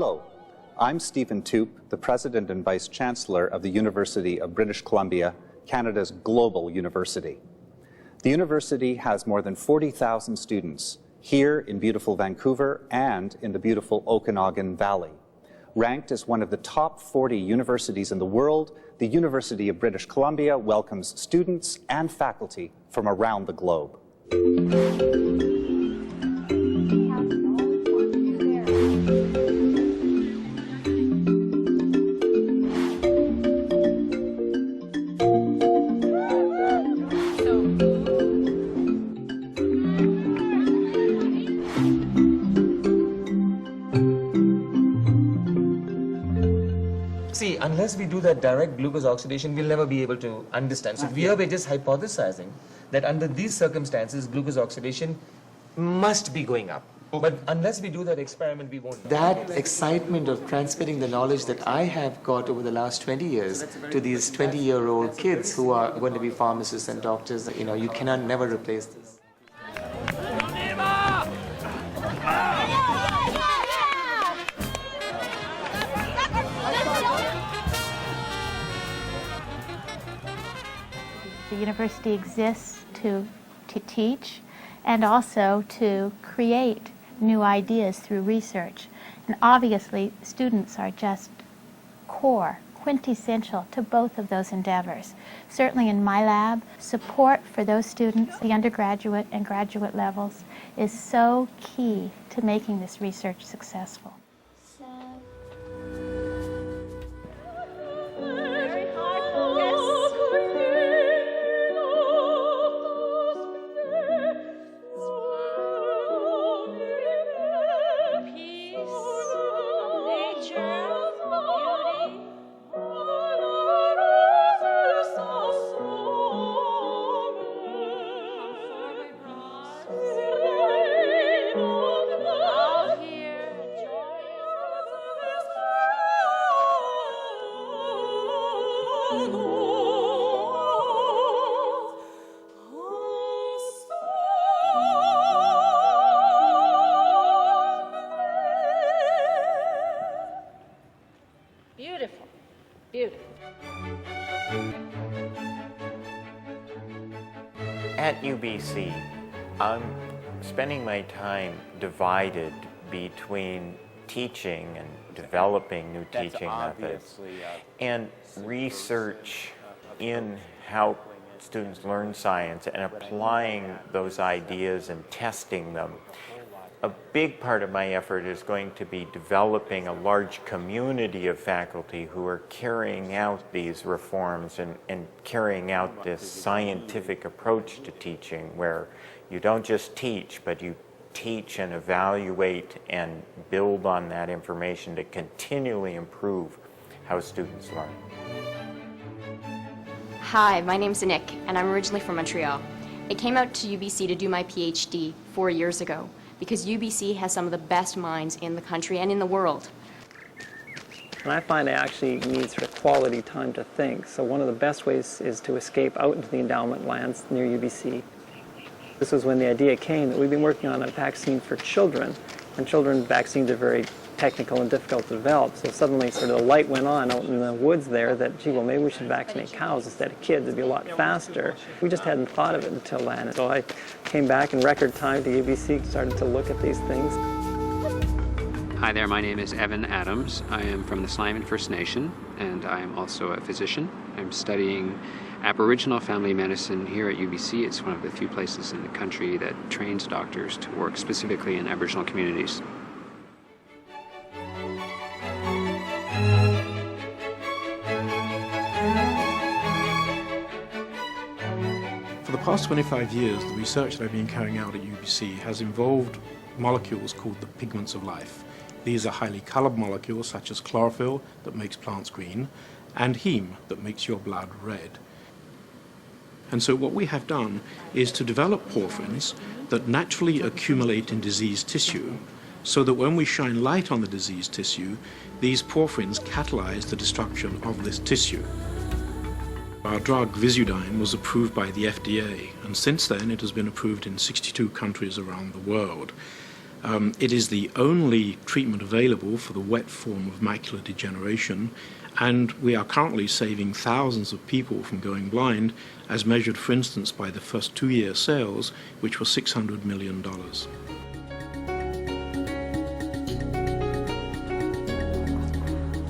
Hello, I'm Stephen Tuum, the President and Vice Chancellor of the University of British Columbia, Canada's global university. The university has more than 40,000 students here in beautiful Vancouver and in the beautiful Okanagan Valley. Ranked as one of the top 40 universities in the world, the University of British Columbia welcomes students and faculty from around the globe. See, unless we do that direct glucose oxidation, we'll never be able to understand. So here we're just hypothesizing that under these circumstances, glucose oxidation must be going up. But unless we do that experiment, we won't know. That excitement of transmitting the knowledge that I have got over the last 20 years to these 20-year-old kids who are going to be pharmacists and doctors, you cannot never replace this. The university exists to teach and also to create new ideas through research. And obviously, students are just quintessential to both of those endeavors. Certainly in my lab, support for those students, the undergraduate and graduate levels, is so key to making this research successful. Beautiful, beautiful. At UBC, I'm spending my time divided between teaching and developing new teaching methods and research in how students learn science and applying those ideas and testing them. A big part of my effort is going to be developing a large community of faculty who are carrying out these reforms and carrying out this scientific approach to teaching, where you don't just teach, but you teach and evaluate and build on that information to continually improve how students learn. Hi, my name's Nick, and I'm originally from Montreal. I came out to UBC to do my PhD 4 years ago, because UBC has some of the best minds in the country and in the world. And I find I actually need sort of quality time to think. So one of the best ways is to escape out into the endowment lands near UBC. This was when the idea came that we've been working on a vaccine for children, and children vaccines are very technical and difficult to develop. So suddenly sort of the light went on out in the woods there that, gee, well, maybe we should vaccinate cows instead of kids. It'd be a lot faster. We just hadn't thought of it until then. So I came back in record time to UBC, started to look at these things. Hi there, my name is Evan Adams. I am from the Sliman First Nation, and I am also a physician. I'm studying Aboriginal family medicine here at UBC. It's one of the few places in the country that trains doctors to work specifically in Aboriginal communities. For the past 25 years, the research that I've been carrying out at UBC has involved molecules called the pigments of life. These are highly colored molecules such as chlorophyll that makes plants green and heme that makes your blood red. And so what we have done is to develop porphyrins that naturally accumulate in diseased tissue, so that when we shine light on the diseased tissue, these porphyrins catalyze the destruction of this tissue. Our drug Visudyne was approved by the FDA, and since then it has been approved in 62 countries around the world. It is the only treatment available for the wet form of macular degeneration, and we are currently saving thousands of people from going blind, as measured, for instance, by the first 2-year sales, which were $600 million.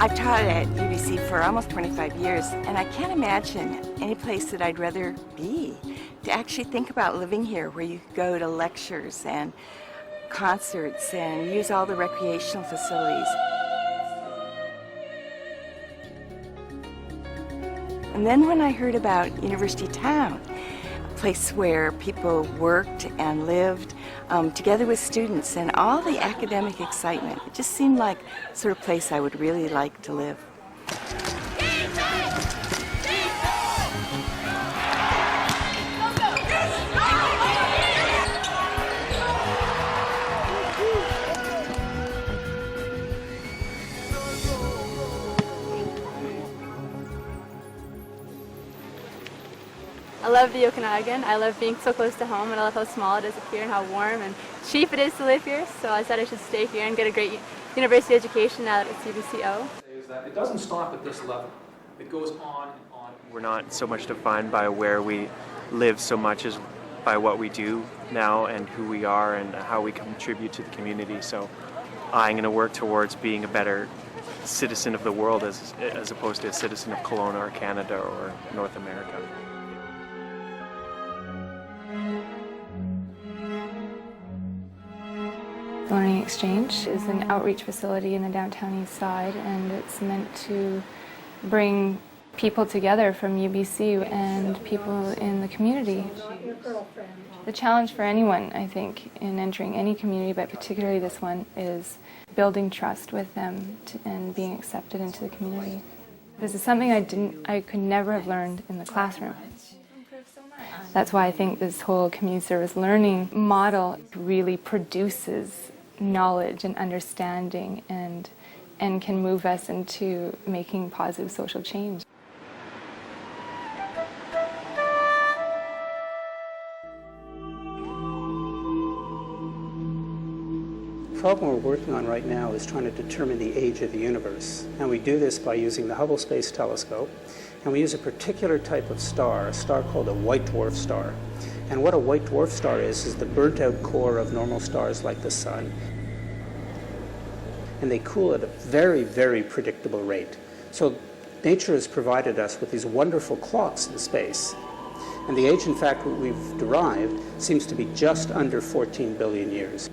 I've taught at UBC for almost 25 years, and I can't imagine any place that I'd rather be. To actually think about living here, where you go to lectures and concerts and use all the recreational facilities. And then when I heard about University Town, a place where people worked and lived together with students and all the academic excitement, it just seemed like the sort of place I would really like to live. I love the Okanagan. I love being so close to home, and I love how small it is up here and how warm and cheap it is to live here. So I said I should stay here and get a great university education now that it's UBCO. It doesn't stop at this level. It goes on and on. We're not so much defined by where we live so much as by what we do now and who we are and how we contribute to the community. So I'm going to work towards being a better citizen of the world as opposed to a citizen of Kelowna or Canada or North America. Learning Exchange is an outreach facility in the downtown east side, and it's meant to bring people together from UBC and people in the community. The challenge for anyone, I think, in entering any community, but particularly this one, is building trust with them and being accepted into the community. This is something I could never have learned in the classroom. That's why I think this whole community service learning model really produces knowledge and understanding and can move us into making positive social change. The problem we're working on right now is trying to determine the age of the universe. And we do this by using the Hubble Space Telescope. And we use a particular type of star, a star called a white dwarf star. And what a white dwarf star is the burnt-out core of normal stars like the sun. And they cool at a very, very predictable rate. So nature has provided us with these wonderful clocks in space. And the age, in fact, that we've derived seems to be just under 14 billion years.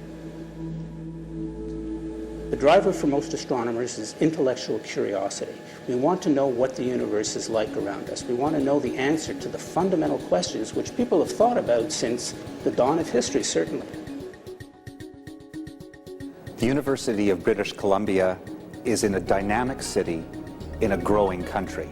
The driver for most astronomers is intellectual curiosity. We want to know what the universe is like around us. We want to know the answer to the fundamental questions which people have thought about since the dawn of history, certainly. The University of British Columbia is in a dynamic city in a growing country.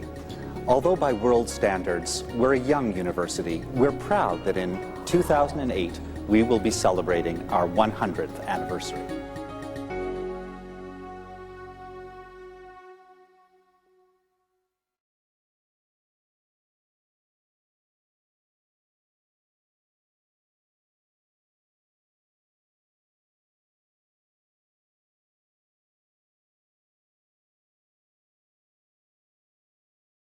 Although by world standards, we're a young university, we're proud that in 2008, we will be celebrating our 100th anniversary.